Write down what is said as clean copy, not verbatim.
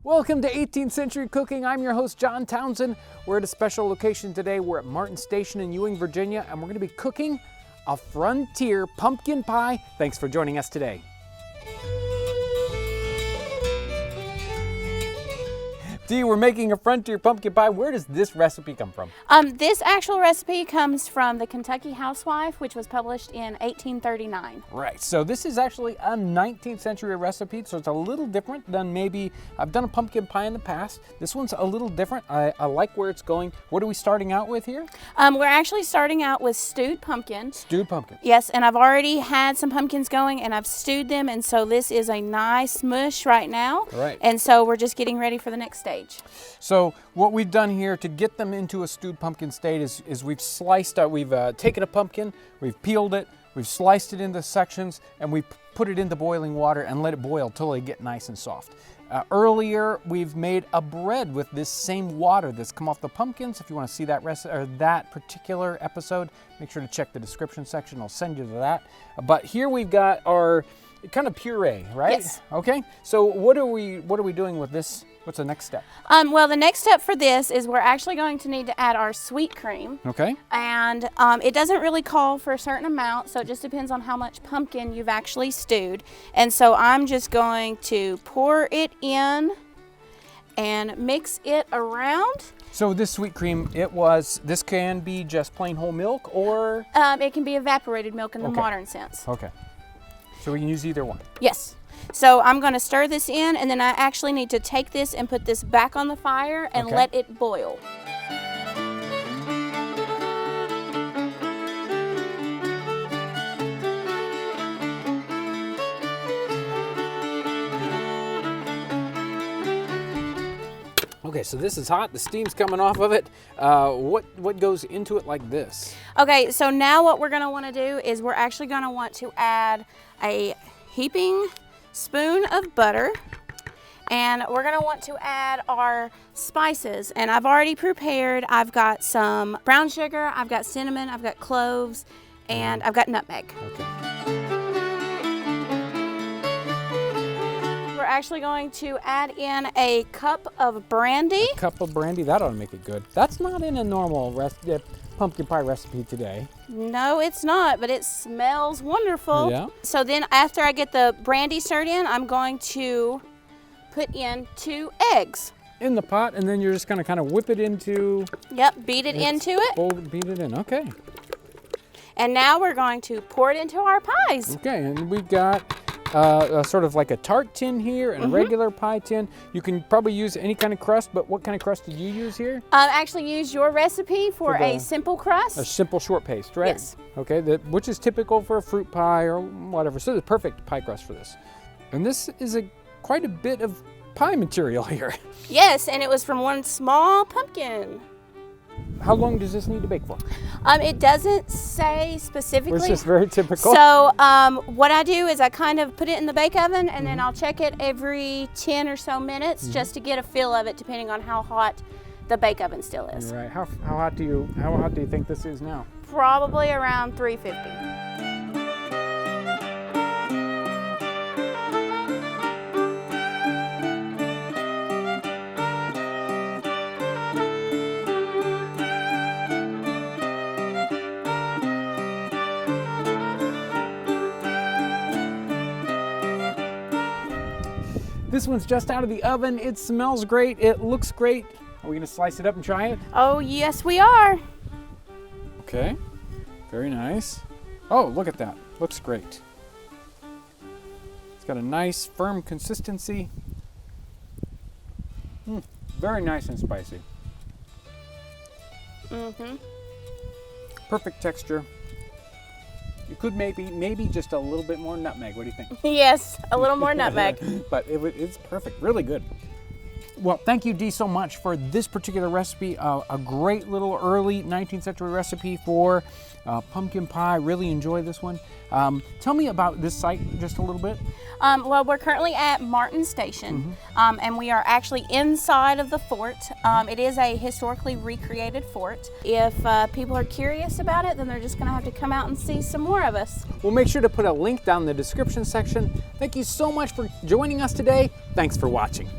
Welcome to 18th Century Cooking. I'm your host, John Townsend. We're at a special location today. We're at Martin Station in Ewing, Virginia, and we're going to be cooking a frontier pumpkin pie. Thanks for joining us today. Dee, we're making a frontier pumpkin pie. Where does this recipe come from? This actual recipe comes from the Kentucky Housewife, which was published in 1839. Right, so this is actually a 19th century recipe, so it's a little different than maybe, I've done a pumpkin pie in the past. This one's a little different. I like where it's going. What are we starting out with here? We're actually starting out with stewed pumpkin. Stewed pumpkin. Yes, and I've already had some pumpkins going and I've stewed them, and so this is a nice mush right now. Right. And so we're just getting ready for the next stage. So what we've done here to get them into a stewed pumpkin state is we've sliced out, we've taken a pumpkin, we've peeled it, we've sliced it into sections, and we put it into boiling water and let it boil till they get nice and soft. Earlier, we've made a bread with this same water that's come off the pumpkins. If you want to see that that particular episode, make sure to check the description section. I'll send you to that. But here we've got our kind of puree, right? Yes. Okay. So what are we doing with this? What's the next step? Well, the next step for this is we're actually going to need to add our sweet cream. Okay. And it doesn't really call for a certain amount, so it just depends on how much pumpkin you've actually stewed. And so I'm just going to pour it in and mix it around. So this sweet cream, this can be just plain whole milk or? It can be evaporated milk in the modern sense. Okay. So we can use either one? Yes. So I'm going to stir this in, and then I actually need to take this and put this back on the fire and let it boil. Okay, so this is hot. The steam's coming off of it. What goes into it like this? Okay, so now what we're going to want to do is we're actually going to want to add a heaping spoon of butter, and we're going to want to add our spices. And I've already prepared, I've got some brown sugar, I've got cinnamon, I've got cloves, and I've got nutmeg. Okay. We're actually going to add in a cup of brandy. A cup of brandy, that ought to make it good. That's not in a normal pumpkin pie recipe today. No, it's not, but it smells wonderful. Yeah. So then after I get the brandy stirred in, I'm going to put in 2 eggs. In the pot, and then you're just going to kind of whip it into... Yep, beat it into it. Beat it in, okay. And now we're going to pour it into our pies. Okay, and we've got sort of like a tart tin here and a regular pie tin. You can probably use any kind of crust, but what kind of crust did you use here? Actually use your recipe for a simple crust. A simple short paste, right? Yes. Okay, which is typical for a fruit pie or whatever. So the perfect pie crust for this. And this is quite a bit of pie material here. Yes, and it was from one small pumpkin. How long does this need to bake for? It doesn't say specifically. It's just very typical. So what I do is I kind of put it in the bake oven, and then I'll check it every 10 or so minutes just to get a feel of it, depending on how hot the bake oven still is. Right. How hot do you think this is now? Probably around 350. This one's just out of the oven. It smells great. It looks great. Are we gonna slice it up and try it? Oh, yes, we are. Okay, very nice. Oh, look at that. Looks great. It's got a nice, firm consistency. Very nice and spicy. Perfect texture. You could maybe just a little bit more nutmeg. What do you think? Yes, a little more nutmeg. But it's perfect, really good. Well, thank you, Dee, so much for this particular recipe. A great little early 19th century recipe for pumpkin pie. Really enjoy this one. Tell me about this site just a little bit. Well, we're currently at Martin Station, and we are actually inside of the fort. It is a historically recreated fort. If people are curious about it, then they're just going to have to come out and see some more of us. We'll make sure to put a link down in the description section. Thank you so much for joining us today. Thanks for watching.